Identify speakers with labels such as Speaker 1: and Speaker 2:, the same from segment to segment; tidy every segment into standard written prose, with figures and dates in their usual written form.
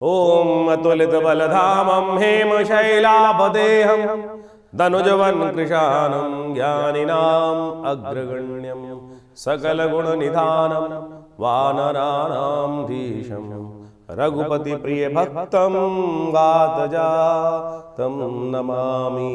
Speaker 1: ओम अतुलित बलधामं हेमशैलापदेहं धनुजवन कृशानं ज्ञानिनाम् अग्रगण्यं सकलगुणनिधानं वानराणां धीशं रघुपति प्रिय भक्तं वातजातं नमामि।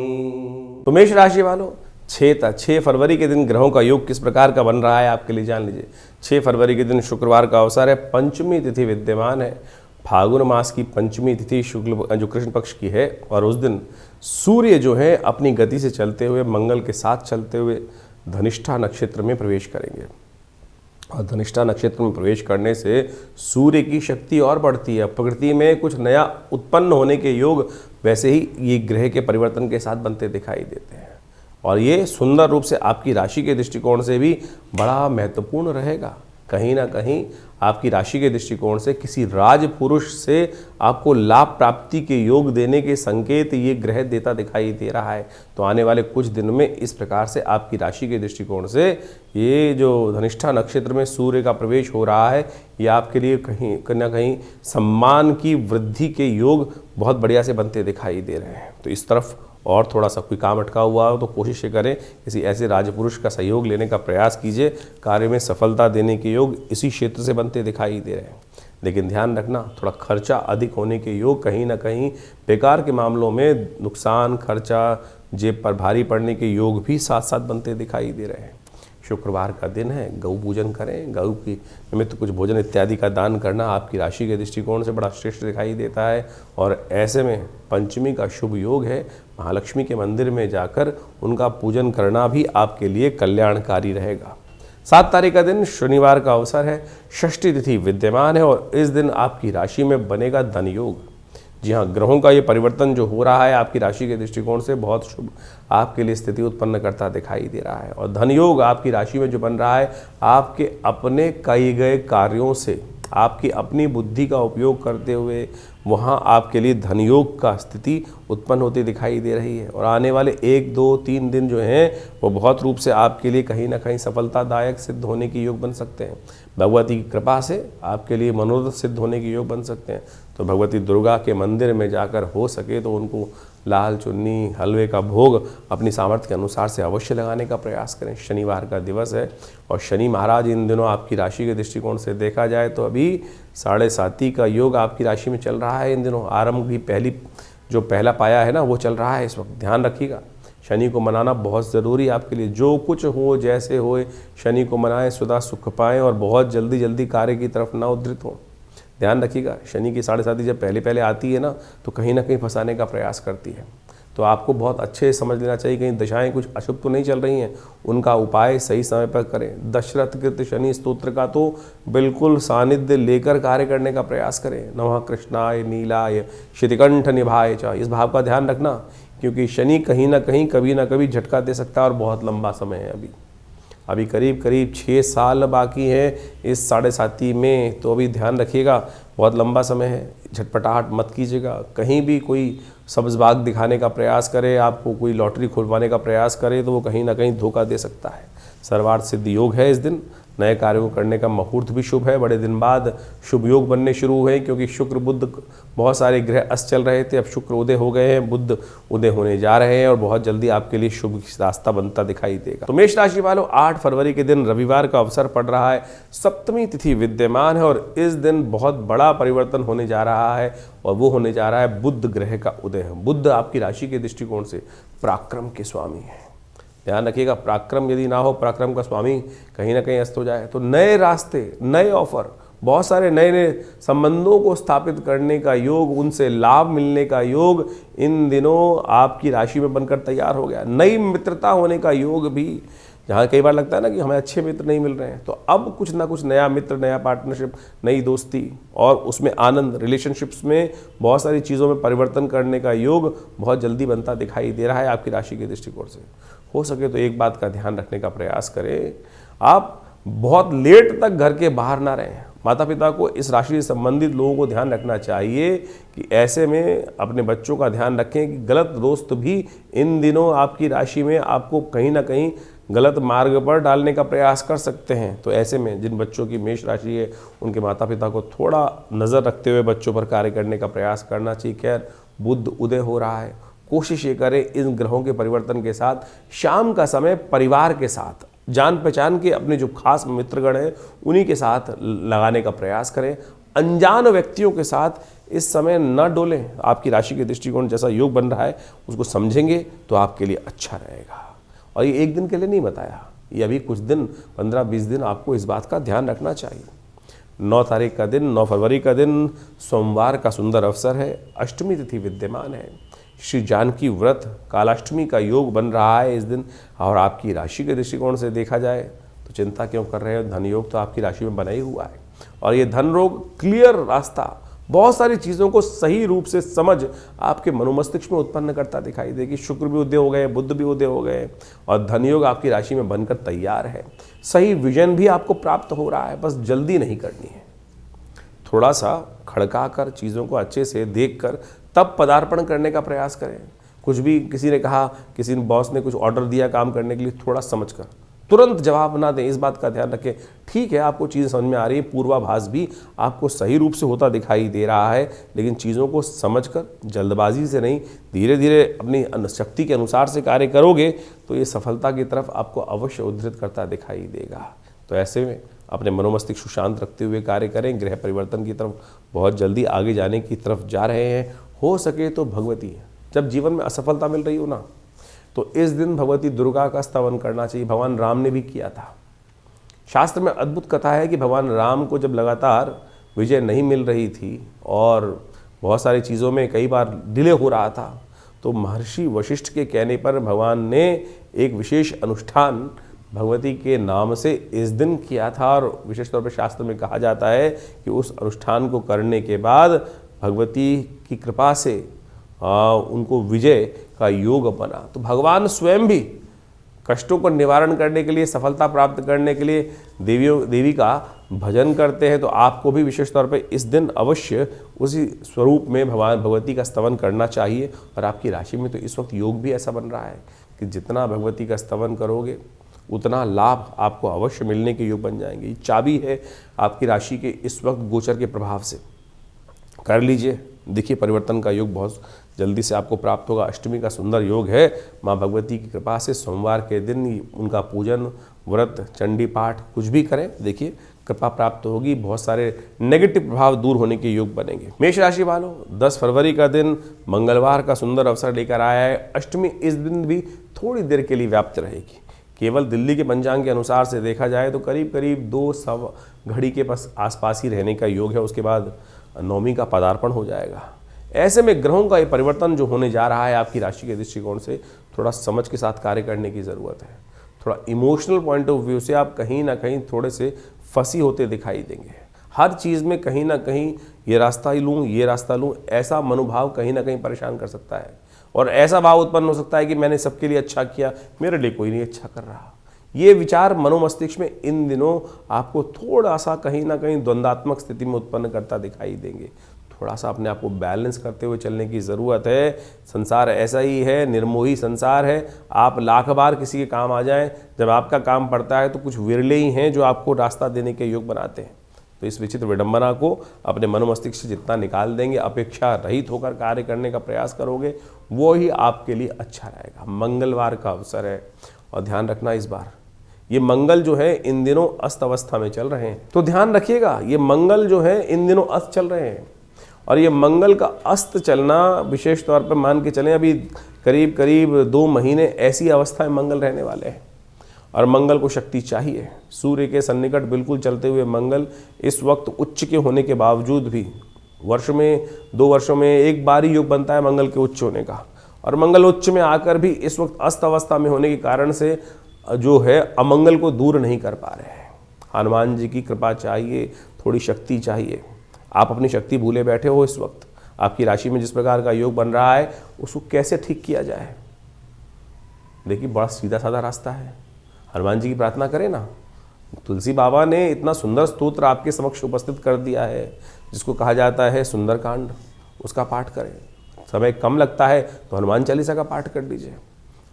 Speaker 1: तो मेष राशि वालों, 6 फरवरी के दिन ग्रहों का योग किस प्रकार का बन रहा है आपके लिए जान लीजिए। 6 फरवरी के दिन शुक्रवार का अवसर है, पंचमी तिथि विद्यमान है। फागुन मास की पंचमी तिथि शुक्ल जो कृष्ण पक्ष की है, और उस दिन सूर्य जो है अपनी गति से चलते हुए, मंगल के साथ चलते हुए धनिष्ठा नक्षत्र में प्रवेश करेंगे। और धनिष्ठा नक्षत्र में प्रवेश करने से सूर्य की शक्ति और बढ़ती है। प्रकृति में कुछ नया उत्पन्न होने के योग वैसे ही ये ग्रह के परिवर्तन के साथ बनते दिखाई देते हैं, और ये सुंदर रूप से आपकी राशि के दृष्टिकोण से भी बड़ा महत्वपूर्ण रहेगा। कहीं ना कहीं आपकी राशि के दृष्टिकोण से किसी राजपुरुष से आपको लाभ प्राप्ति के योग देने के संकेत ये ग्रह देता दिखाई दे रहा है। तो आने वाले कुछ दिन में इस प्रकार से आपकी राशि के दृष्टिकोण से ये जो धनिष्ठा नक्षत्र में सूर्य का प्रवेश हो रहा है, ये आपके लिए कहीं ना कहीं सम्मान की वृद्धि के योग बहुत बढ़िया से बनते दिखाई दे रहे हैं। तो इस तरफ और थोड़ा सा कोई काम अटका हुआ हो तो कोशिश करें किसी ऐसे राजपुरुष का सहयोग लेने का प्रयास कीजिए। कार्य में सफलता देने के योग इसी क्षेत्र से बनते दिखाई दे रहे हैं। लेकिन ध्यान रखना, थोड़ा खर्चा अधिक होने के योग, कहीं ना कहीं बेकार के मामलों में नुकसान, खर्चा, जेब पर भारी पड़ने के योग भी साथ साथ बनते दिखाई दे रहे हैं। शुक्रवार का दिन है, गौ पूजन करें। गौ की निमित्त कुछ भोजन इत्यादि का दान करना आपकी राशि के दृष्टिकोण से बड़ा श्रेष्ठ दिखाई देता है। और ऐसे में पंचमी का शुभ योग है, महालक्ष्मी के मंदिर में जाकर उनका पूजन करना भी आपके लिए कल्याणकारी रहेगा। 7 तारीख का दिन शनिवार का अवसर है, षष्ठी तिथि विद्यमान है, और इस दिन आपकी राशि में बनेगा धन योग। जी हाँ, ग्रहों का ये परिवर्तन जो हो रहा है आपकी राशि के दृष्टिकोण से बहुत शुभ आपके लिए स्थिति उत्पन्न करता दिखाई दे रहा है। और धन योग आपकी राशि में जो बन रहा है, आपके अपने किए गए कार्यों से, आपकी अपनी बुद्धि का उपयोग करते हुए वहाँ आपके लिए धन योग का स्थिति उत्पन्न होती दिखाई दे रही है। और आने वाले 1, 2, 3 दिन जो हैं वो बहुत रूप से आपके लिए कहीं ना कहीं सफलतादायक सिद्ध होने के योग बन सकते हैं। भगवती की कृपा से आपके लिए मनोरथ सिद्ध होने के योग बन सकते हैं। तो भगवती दुर्गा के मंदिर में जाकर हो सके तो उनको लाल चुन्नी, हलवे का भोग अपनी सामर्थ्य के अनुसार से अवश्य लगाने का प्रयास करें। शनिवार का दिवस है, और शनि महाराज इन दिनों आपकी राशि के दृष्टिकोण से देखा जाए तो अभी 7.5 का योग आपकी राशि में चल रहा है। इन दिनों आरंभ की पहला पाया है ना, वो चल रहा है इस वक्त। ध्यान रखिएगा, शनि को मनाना बहुत ज़रूरी है आपके लिए। जो कुछ हो, जैसे होए, शनि को मनाएं, सदा सुख पाएं, और बहुत जल्दी कार्य की तरफ ना उद्धृत हों। ध्यान रखिएगा, शनि की 7.5 जब पहले आती है ना, तो कहीं ना कहीं फंसाने का प्रयास करती है। तो आपको बहुत अच्छे समझ लेना चाहिए, कहीं दशाएं कुछ अशुभ तो नहीं चल रही हैं। उनका उपाय सही समय पर करें। दशरथ कृत शनि स्तोत्र का तो बिल्कुल सानिध्य लेकर कार्य करने का प्रयास करें। नमः कृष्णाय नीलाय श्रीकंठ निभाय च, इस भाव का ध्यान रखना, क्योंकि शनि कहीं ना कहीं कभी ना कभी झटका दे सकता है, और बहुत लंबा समय है अभी करीब 6 साल बाकी है इस 7.5 में। तो अभी ध्यान रखिएगा, बहुत लंबा समय है, झटपटाहट मत कीजिएगा। कहीं भी कोई सब्ज बाग दिखाने का प्रयास करे, आपको कोई लॉटरी खुलवाने का प्रयास करे, तो वो कहीं ना कहीं धोखा दे सकता है। सर्वार्थ सिद्ध योग है इस दिन, नए कार्यों को करने का मुहूर्त भी शुभ है। बड़े दिन बाद शुभ योग बनने शुरू हुए, क्योंकि शुक्र बुध बहुत सारे ग्रह अस्त चल रहे थे, अब शुक्र उदय हो गए हैं, बुध उदय होने जा रहे हैं, और बहुत जल्दी आपके लिए शुभ रास्ता बनता दिखाई देगा। तो मेष राशि वालों, 8 फरवरी के दिन रविवार का अवसर पड़ रहा है, सप्तमी तिथि विद्यमान है, और इस दिन बहुत बड़ा परिवर्तन होने जा रहा है, और वो होने जा रहा है बुध ग्रह का उदय है। बुध आपकी राशि के दृष्टिकोण से पराक्रम के स्वामी है। ध्यान रखिएगा, पराक्रम यदि ना हो, पराक्रम का स्वामी कहीं ना कहीं अस्त हो जाए, तो नए रास्ते, नए ऑफर, बहुत सारे नए संबंधों को स्थापित करने का योग, उनसे लाभ मिलने का योग इन दिनों आपकी राशि में बनकर तैयार हो गया। नई मित्रता होने का योग भी, जहाँ कई बार लगता है ना कि हमें अच्छे मित्र नहीं मिल रहे हैं, तो अब कुछ ना कुछ नया मित्र, नया पार्टनरशिप, नई दोस्ती, और उसमें आनंद, रिलेशनशिप्स में बहुत सारी चीज़ों में परिवर्तन करने का योग बहुत जल्दी बनता दिखाई दे रहा है आपकी राशि के दृष्टिकोण से। हो सके तो एक बात का ध्यान रखने का प्रयास करें, आप बहुत लेट तक घर के बाहर ना रहें। माता पिता को, इस राशि से संबंधित लोगों को ध्यान रखना चाहिए कि ऐसे में अपने बच्चों का ध्यान रखें कि गलत दोस्त भी इन दिनों आपकी राशि में आपको कहीं ना कहीं गलत मार्ग पर डालने का प्रयास कर सकते हैं। तो ऐसे में जिन बच्चों की मेष राशि है उनके माता पिता को थोड़ा नज़र रखते हुए बच्चों पर कार्य करने का प्रयास करना चाहिए। खैर, बुध उदय हो रहा है, कोशिश ये करें इन ग्रहों के परिवर्तन के साथ शाम का समय परिवार के साथ, जान पहचान के अपने जो खास मित्रगण हैं उन्हीं के साथ लगाने का प्रयास करें। अनजान व्यक्तियों के साथ इस समय न डोलें। आपकी राशि के दृष्टिकोण जैसा योग बन रहा है उसको समझेंगे तो आपके लिए अच्छा रहेगा। और ये एक दिन के लिए नहीं बताया, ये अभी कुछ दिन 15-20 दिन आपको इस बात का ध्यान रखना चाहिए। 9 तारीख का दिन, 9 फरवरी का दिन सोमवार का सुंदर अवसर है, अष्टमी तिथि विद्यमान है। श्री जानकी व्रत कालाष्टमी का योग बन रहा है इस दिन। और आपकी राशि के दृष्टिकोण से देखा जाए तो चिंता क्यों कर रहे हो, धन योग तो आपकी राशि में बना ही हुआ है। और ये धन योग क्लियर रास्ता, बहुत सारी चीज़ों को सही रूप से समझ आपके मनोमस्तिष्क में उत्पन्न करता दिखाई देगी। शुक्र भी उदय हो गए, बुध भी उदय हो गए और धन योग आपकी राशि में बनकर तैयार है। सही विजन भी आपको प्राप्त हो रहा है, बस जल्दी नहीं करनी है। थोड़ा सा खड़का कर चीज़ों को अच्छे से देख कर तब पदार्पण करने का प्रयास करें। कुछ भी किसी ने कहा, किसी ने बॉस ने कुछ ऑर्डर दिया काम करने के लिए, थोड़ा समझ कर तुरंत जवाब ना दें, इस बात का ध्यान रखें। ठीक है, आपको चीज़ समझ में आ रही है, पूर्वाभास भी आपको सही रूप से होता दिखाई दे रहा है, लेकिन चीज़ों को समझकर जल्दबाजी से नहीं, धीरे धीरे अपनी शक्ति के अनुसार से कार्य करोगे तो ये सफलता की तरफ आपको अवश्य उद्धृत करता दिखाई देगा। तो ऐसे में अपने मनोमस्तिष्क शांत रखते हुए कार्य करें। ग्रह परिवर्तन की तरफ बहुत जल्दी आगे जाने की तरफ जा रहे हैं। हो सके तो भगवती, जब जीवन में असफलता मिल रही हो ना, तो इस दिन भगवती दुर्गा का स्तवन करना चाहिए। भगवान राम ने भी किया था। शास्त्र में अद्भुत कथा है कि भगवान राम को जब लगातार विजय नहीं मिल रही थी और बहुत सारी चीज़ों में कई बार डिले हो रहा था, तो महर्षि वशिष्ठ के कहने पर भगवान ने एक विशेष अनुष्ठान भगवती के नाम से इस दिन किया था। और विशेष तौर पर शास्त्र में कहा जाता है कि उस अनुष्ठान को करने के बाद भगवती की कृपा से उनको विजय का योग बना। तो भगवान स्वयं भी कष्टों को निवारण करने के लिए, सफलता प्राप्त करने के लिए देवी का भजन करते हैं। तो आपको भी विशेष तौर पर इस दिन अवश्य उसी स्वरूप में भगवान भगवती का स्तवन करना चाहिए। और आपकी राशि में तो इस वक्त योग भी ऐसा बन रहा है कि जितना भगवती का स्तवन करोगे उतना लाभ आपको अवश्य मिलने के योग बन जाएंगे। ये चाबी है आपकी राशि के इस वक्त गोचर के प्रभाव से। कर लीजिए, देखिए परिवर्तन का योग बहुत जल्दी से आपको प्राप्त होगा। अष्टमी का सुंदर योग है, माँ भगवती की कृपा से सोमवार के दिन उनका पूजन, व्रत, चंडी पाठ कुछ भी करें, देखिए कृपा प्राप्त होगी। बहुत सारे नेगेटिव प्रभाव दूर होने के योग बनेंगे। मेष राशि वालों, 10 फरवरी का दिन मंगलवार का सुंदर अवसर लेकर आया है। अष्टमी इस दिन भी थोड़ी देर के लिए व्याप्त रहेगी। केवल दिल्ली के पंचांग के अनुसार से देखा जाए तो करीब करीब 2 सवा घड़ी के आसपास ही रहने का योग है। उसके बाद नवमी का पदार्पण हो जाएगा। ऐसे में ग्रहों का ये परिवर्तन जो होने जा रहा है आपकी राशि के दृष्टिकोण से थोड़ा समझ के साथ कार्य करने की ज़रूरत है। थोड़ा इमोशनल पॉइंट ऑफ व्यू से आप कहीं ना कहीं थोड़े से फंसी होते दिखाई देंगे। हर चीज़ में कहीं ना कहीं ये रास्ता ही लूँ, ये रास्ता लूँ, ऐसा मनोभाव कहीं ना कहीं परेशान कर सकता है। और ऐसा भाव उत्पन्न हो सकता है कि मैंने सबके लिए अच्छा किया, मेरे लिए कोई नहीं अच्छा कर रहा। ये विचार मनोमस्तिष्क में इन दिनों आपको थोड़ा सा कहीं ना कहीं द्वंद्वात्मक स्थिति में उत्पन्न करता दिखाई देंगे। थोड़ा सा अपने आप को बैलेंस करते हुए चलने की ज़रूरत है। संसार ऐसा ही है, निर्मोही संसार है। आप लाख बार किसी के काम आ जाएं, जब आपका काम पड़ता है तो कुछ विरले ही हैं जो आपको रास्ता देने के योग बनाते हैं। तो इस विचित्र विडंबना को अपने मनोमस्तिष्क से जितना निकाल देंगे, अपेक्षा रहित होकर कार्य करने का प्रयास करोगे, वो ही आपके लिए अच्छा रहेगा। मंगलवार का अवसर है और ध्यान रखना इस बार ये मंगल जो है इन दिनों अस्त अवस्था में चल रहे हैं। तो ध्यान रखिएगा, ये मंगल जो है इन दिनों अस्त चल रहे हैं। और ये मंगल का अस्त चलना विशेष तौर पर मान के चलें अभी करीब करीब 2 महीने ऐसी अवस्था में मंगल रहने वाले हैं। और मंगल को शक्ति चाहिए। सूर्य के सन्निकट बिल्कुल चलते हुए मंगल इस वक्त उच्च के होने के बावजूद भी वर्ष में 2 वर्षों में एक बार ही योग बनता है मंगल के उच्च होने का। और मंगल उच्च में आकर भी इस वक्त अस्त अवस्था में होने के कारण से जो है अमंगल को दूर नहीं कर पा रहे हैं। हनुमान जी की कृपा चाहिए, थोड़ी शक्ति चाहिए। आप अपनी शक्ति भूले बैठे हो इस वक्त। आपकी राशि में जिस प्रकार का योग बन रहा है उसको कैसे ठीक किया जाए, देखिए बड़ा सीधा साधा रास्ता है। हनुमान जी की प्रार्थना करें ना। तुलसी बाबा ने इतना सुंदर स्तोत्र आपके समक्ष उपस्थित कर दिया है जिसको कहा जाता है सुंदरकांड, उसका पाठ करें। समय कम लगता है तो हनुमान चालीसा का पाठ कर लीजिए।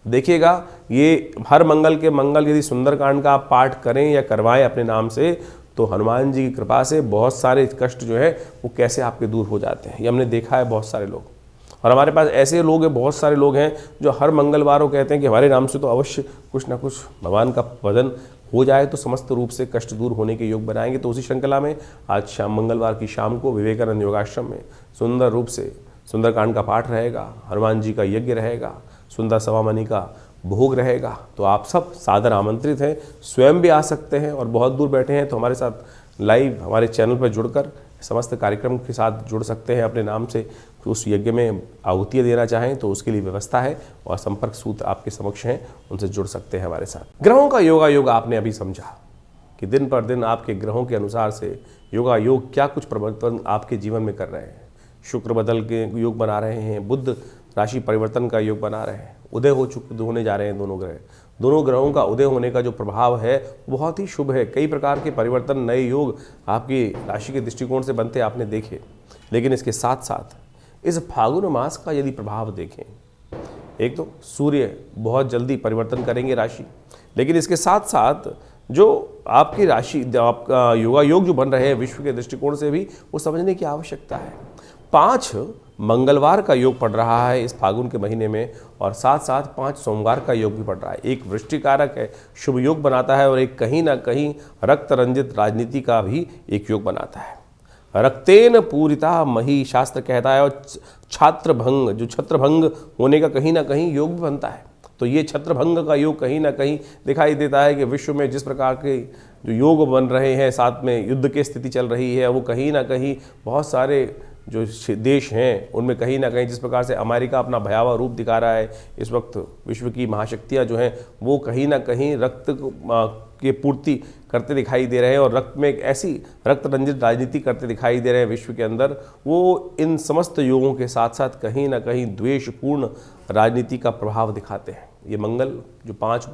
Speaker 1: देखिएगा, ये हर मंगल के मंगल यदि सुंदरकांड का आप पाठ करें या करवाएं अपने नाम से, तो हनुमान जी की कृपा से बहुत सारे कष्ट जो है वो कैसे आपके दूर हो जाते हैं। ये हमने देखा है बहुत सारे लोग, और हमारे पास ऐसे लोग हैं, बहुत सारे लोग हैं जो हर मंगलवार को कहते हैं कि हमारे नाम से तो अवश्य कुछ ना कुछ भगवान का भजन हो जाए तो समस्त रूप से कष्ट दूर होने के योग बनाएंगे। तो उसी श्रृंखला में आज शाम, मंगलवार की शाम को विवेकानंद योगाश्रम में सुंदर रूप से सुंदरकांड का पाठ रहेगा, हनुमान जी का यज्ञ रहेगा, सुंदर सवामणि का भोग रहेगा। तो आप सब सादर आमंत्रित हैं, स्वयं भी आ सकते हैं, और बहुत दूर बैठे हैं तो हमारे साथ लाइव हमारे चैनल पर जुड़कर समस्त कार्यक्रम के साथ जुड़ सकते हैं। अपने नाम से उस यज्ञ में आहुतियाँ देना चाहें तो उसके लिए व्यवस्था है, और संपर्क सूत्र आपके समक्ष हैं, उनसे जुड़ सकते हैं हमारे साथ। ग्रहों का योग आपने अभी समझा कि दिन पर दिन आपके ग्रहों के अनुसार से योग क्या कुछ परिवर्तन आपके जीवन में कर रहे हैं। शुक्र बदल के योग बना रहे हैं, बुध राशि परिवर्तन का योग बना रहे हैं, उदय होने जा रहे हैं दोनों ग्रह। दोनों ग्रहों का उदय होने का जो प्रभाव है बहुत ही शुभ है। कई प्रकार के परिवर्तन, नए योग आपकी राशि के दृष्टिकोण से बनते आपने देखे। लेकिन इसके साथ साथ इस फागुन मास का यदि प्रभाव देखें, एक तो सूर्य बहुत जल्दी परिवर्तन करेंगे राशि, लेकिन इसके साथ साथ जो आपकी राशि, आपका योग जो बन रहे हैं विश्व के दृष्टिकोण से भी वो समझने की आवश्यकता है। 5 मंगलवार का योग पड़ रहा है इस फागुन के महीने में, और साथ साथ 5 सोमवार का योग भी पड़ रहा है। एक वृष्टिकारक है, शुभ योग बनाता है, और एक कहीं ना कहीं रक्त रंजित राजनीति का भी एक योग बनाता है। रक्तेन पूरिता मही शास्त्र कहता है, और छात्रभंग, जो छत्रभंग होने का कहीं ना कहीं योग भी बनता है। तो ये छत्रभंग का योग कहीं ना कहीं दिखाई देता है कि विश्व में जिस प्रकार के जो योग बन रहे हैं, साथ में युद्ध की स्थिति चल रही है, वो कहीं ना कहीं बहुत सारे जो देश हैं उनमें कहीं ना कहीं, जिस प्रकार से अमेरिका अपना भयावह रूप दिखा रहा है इस वक्त, विश्व की महाशक्तियां जो हैं वो कहीं ना कहीं रक्त की पूर्ति करते दिखाई दे रहे हैं, और रक्त में एक ऐसी रक्त रंजित राजनीति करते दिखाई दे रहे हैं विश्व के अंदर। वो इन समस्त योगों के साथ साथ कहीं ना कहीं द्वेषपूर्ण राजनीति का प्रभाव दिखाते हैं। ये मंगल जो 5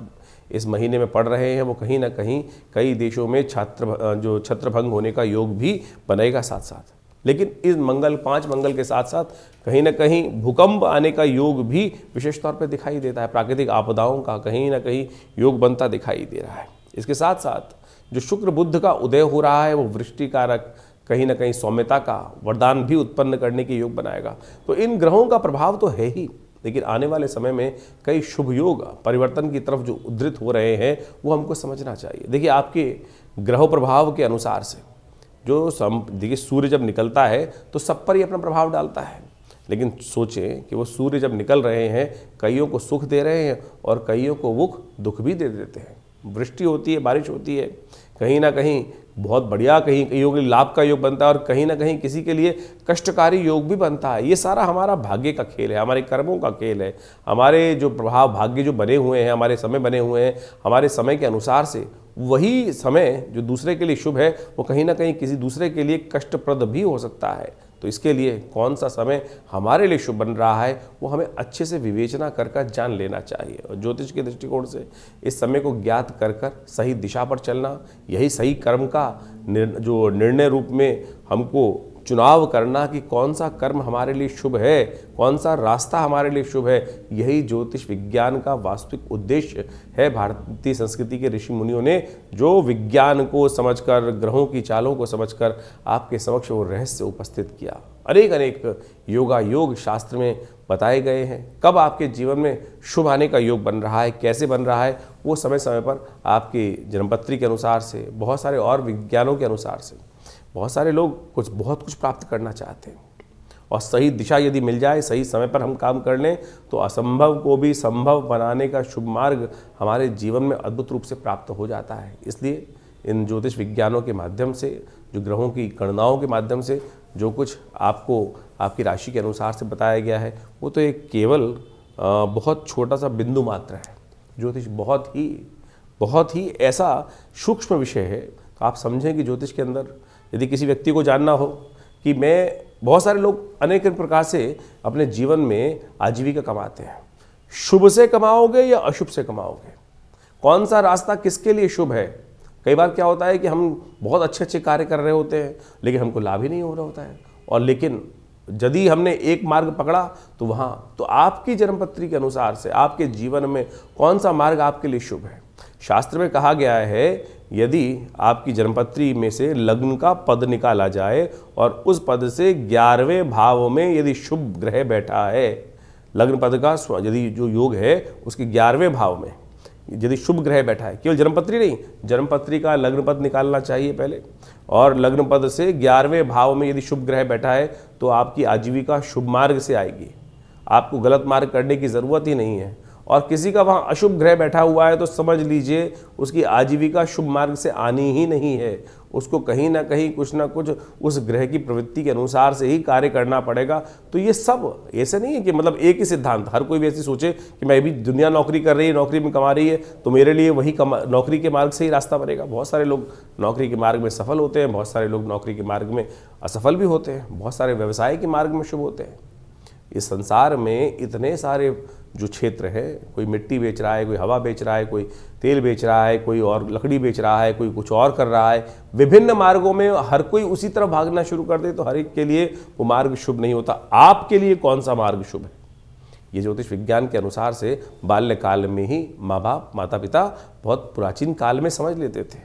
Speaker 1: इस महीने में पड़ रहे हैं वो कहीं ना कहीं कई देशों में छत्रभंग होने का योग भी बनेगा साथ साथ। लेकिन इस 5 मंगल के साथ साथ कहीं ना कहीं भूकंप आने का योग भी विशेष तौर पर दिखाई देता है। प्राकृतिक आपदाओं का कहीं ना कहीं योग बनता दिखाई दे रहा है। इसके साथ साथ जो शुक्र बुध का उदय हो रहा है वो वृष्टिकारक, कहीं ना कहीं सौम्यता का वरदान भी उत्पन्न करने के योग बनाएगा। तो इन ग्रहों का प्रभाव तो है ही, लेकिन आने वाले समय में कई शुभ योग परिवर्तन की तरफ जो उद्धृत हो रहे हैं वो हमको समझना चाहिए। देखिए, आपके ग्रह प्रभाव के अनुसार से जो देखिए सूर्य जब निकलता है तो सब पर ही अपना प्रभाव डालता है, लेकिन सोचें कि वो सूर्य जब निकल रहे हैं, कईयों को सुख दे रहे हैं और कईयों को वो दुख भी दे देते हैं। वृष्टि होती है, बारिश होती है, कहीं ना कहीं बहुत बढ़िया, कहीं योग लाभ का योग बनता है, और कहीं ना कहीं किसी के लिए कष्टकारी योग भी बनता है। ये सारा हमारा भाग्य का खेल है, हमारे कर्मों का खेल है। हमारे जो प्रभाव भाग्य जो बने हुए हैं, हमारे समय बने हुए हैं, हमारे समय के अनुसार से वही समय जो दूसरे के लिए शुभ है वो कहीं ना कहीं किसी दूसरे के लिए कष्टप्रद भी हो सकता है। तो इसके लिए कौन सा समय हमारे लिए शुभ बन रहा है वो हमें अच्छे से विवेचना कर जान लेना चाहिए, और ज्योतिष के दृष्टिकोण से इस समय को ज्ञात कर सही दिशा पर चलना, यही सही कर्म का जो निर्णय रूप में हमको चुनाव करना कि कौन सा कर्म हमारे लिए शुभ है, कौन सा रास्ता हमारे लिए शुभ है, यही ज्योतिष विज्ञान का वास्तविक उद्देश्य है। भारतीय संस्कृति के ऋषि मुनियों ने जो विज्ञान को समझकर, ग्रहों की चालों को समझकर आपके समक्ष वो रहस्य उपस्थित किया। अनेक योग शास्त्र में बताए गए हैं। कब आपके जीवन में शुभ आने का योग बन रहा है, कैसे बन रहा है, वो समय समय पर आपकी जन्मपत्री के अनुसार से, बहुत सारे और विज्ञानों के अनुसार से बहुत सारे लोग बहुत कुछ प्राप्त करना चाहते हैं, और सही दिशा यदि मिल जाए, सही समय पर हम काम कर लें तो असंभव को भी संभव बनाने का शुभ मार्ग हमारे जीवन में अद्भुत रूप से प्राप्त हो जाता है। इसलिए इन ज्योतिष विज्ञानों के माध्यम से, जो ग्रहों की गणनाओं के माध्यम से जो कुछ आपको आपकी राशि के अनुसार से बताया गया है वो तो एक केवल बहुत छोटा सा बिंदु मात्र है। ज्योतिष बहुत ही ऐसा सूक्ष्म विषय है। तो आप समझें कि ज्योतिष के अंदर यदि किसी व्यक्ति को जानना हो कि बहुत सारे लोग अनेक प्रकार से अपने जीवन में आजीविका कमाते हैं, शुभ से कमाओगे या अशुभ से कमाओगे, कौन सा रास्ता किसके लिए शुभ है। कई बार क्या होता है कि हम बहुत अच्छे कार्य कर रहे होते हैं लेकिन हमको लाभ ही नहीं हो रहा होता है, और लेकिन यदि हमने एक मार्ग पकड़ा तो वहाँ, तो आपकी जन्मपत्री के अनुसार से आपके जीवन में कौन सा मार्ग आपके लिए शुभ है। शास्त्र में कहा गया है यदि आपकी जन्मपत्री में से लग्न का पद निकाला जाए और उस पद से 11वें भाव में यदि शुभ ग्रह बैठा है, लग्न पद का यदि जो योग है उसके 11वें भाव में यदि शुभ ग्रह बैठा है, केवल जन्मपत्री नहीं, जन्मपत्री का लग्न पद निकालना चाहिए पहले, और लग्न पद से 11वें भाव में यदि शुभ ग्रह बैठा है तो आपकी आजीविका शुभ मार्ग से आएगी, आपको गलत मार्ग करने की ज़रूरत ही नहीं है। और किसी का वहाँ अशुभ ग्रह बैठा हुआ है तो समझ लीजिए उसकी आजीविका शुभ मार्ग से आनी ही नहीं है, उसको कहीं ना कहीं कुछ ना कुछ उस ग्रह की प्रवृत्ति के अनुसार से ही कार्य करना पड़ेगा। तो ये सब ऐसे नहीं है कि मतलब एक ही सिद्धांत, हर कोई भी ऐसी सोचे कि मैं भी दुनिया नौकरी कर रही है, नौकरी में कमा रही है तो मेरे लिए वही नौकरी के मार्ग से ही रास्ता बनेगा। बहुत सारे लोग नौकरी के मार्ग में सफल होते हैं, बहुत सारे लोग नौकरी के मार्ग में असफल भी होते हैं, बहुत सारे व्यवसाय के मार्ग में शुभ होते हैं। इस संसार में इतने सारे जो क्षेत्र है, कोई मिट्टी बेच रहा है, कोई हवा बेच रहा है, कोई तेल बेच रहा है, कोई और लकड़ी बेच रहा है, कोई कुछ और कर रहा है, विभिन्न मार्गों में हर कोई उसी तरफ भागना शुरू कर दे तो हर एक के लिए वो मार्ग शुभ नहीं होता। आपके लिए कौन सा मार्ग शुभ है, ये ज्योतिष विज्ञान के अनुसार से बाल्यकाल में ही माँ बाप माता पिता बहुत प्राचीन काल में समझ लेते थे।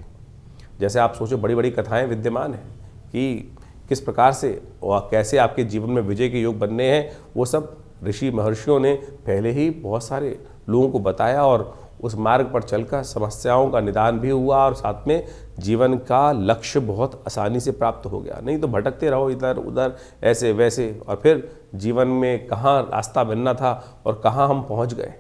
Speaker 1: जैसे आप सोचो बड़ी बड़ी कथाएँ विद्यमान हैं कि किस प्रकार से और कैसे आपके जीवन में विजय के योग बनने हैं, वो सब ऋषि महर्षियों ने पहले ही बहुत सारे लोगों को बताया और उस मार्ग पर चलकर समस्याओं का निदान भी हुआ और साथ में जीवन का लक्ष्य बहुत आसानी से प्राप्त हो गया। नहीं तो भटकते रहो इधर उधर ऐसे वैसे और फिर जीवन में कहाँ रास्ता बनना था और कहाँ हम पहुँच गए।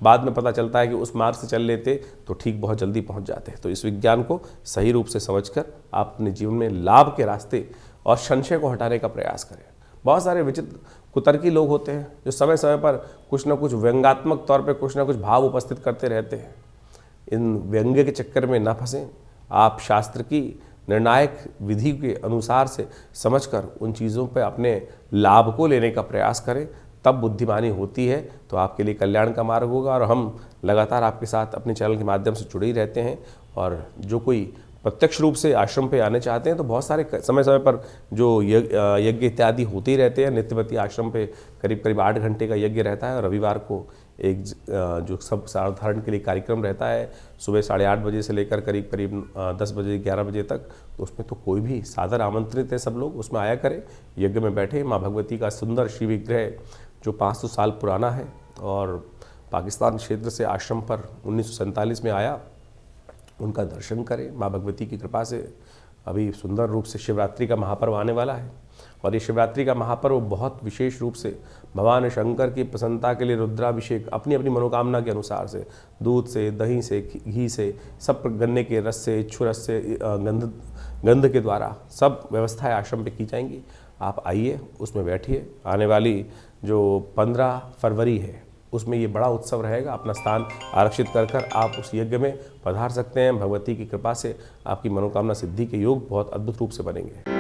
Speaker 1: बाद में पता चलता है कि उस मार्ग से चल लेते तो ठीक बहुत जल्दी पहुँच जाते। तो इस विज्ञान को सही रूप से समझकर आप अपने जीवन में लाभ के रास्ते और संशय को हटाने का प्रयास करें। बहुत सारे विचित्र कुतर्की लोग होते हैं जो समय समय पर कुछ ना कुछ व्यंग्यात्मक तौर पे कुछ ना कुछ भाव उपस्थित करते रहते हैं। इन व्यंग्य के चक्कर में ना फंसें। आप शास्त्र की निर्णायक विधि के अनुसार से समझकर उन चीज़ों पे अपने लाभ को लेने का प्रयास करें, तब बुद्धिमानी होती है तो आपके लिए कल्याण का मार्ग होगा। और हम लगातार आपके साथ अपने चैनल के माध्यम से जुड़े ही रहते हैं। और जो कोई प्रत्यक्ष रूप से आश्रम पे आने चाहते हैं तो बहुत सारे समय समय पर जो यज्ञ इत्यादि होते ही रहते हैं। नित्यवती आश्रम पे करीब करीब 8 घंटे का यज्ञ रहता है। रविवार को एक जो सब साधारण के लिए कार्यक्रम रहता है सुबह 8:30 बजे से लेकर करीब करीब 10 बजे 11 बजे तक। तो उसमें तो कोई भी सादर आमंत्रित है, सब लोग उसमें आया करें, यज्ञ में बैठे। माँ भगवती का सुंदर शिव विग्रह जो 500 साल पुराना है और पाकिस्तान क्षेत्र से आश्रम पर 1947 में आया, उनका दर्शन करें। माँ भगवती की कृपा से अभी सुंदर रूप से शिवरात्रि का महापर्व आने वाला है और ये शिवरात्रि का महापर्व बहुत विशेष रूप से भगवान शंकर की प्रसन्नता के लिए रुद्राभिषेक अपनी अपनी मनोकामना के अनुसार से दूध से, दही से, घी से, सब गन्ने के रस से, इच्छू रस से, गंध के द्वारा सब व्यवस्थाएं आश्रम पे की जाएंगी। आप आइए, उसमें बैठिए। आने वाली जो 15 फरवरी है उसमें ये बड़ा उत्सव रहेगा। अपना स्थान आरक्षित कर आप उस यज्ञ में पधार सकते हैं। भगवती की कृपा से आपकी मनोकामना सिद्धि के योग बहुत अद्भुत रूप से बनेंगे।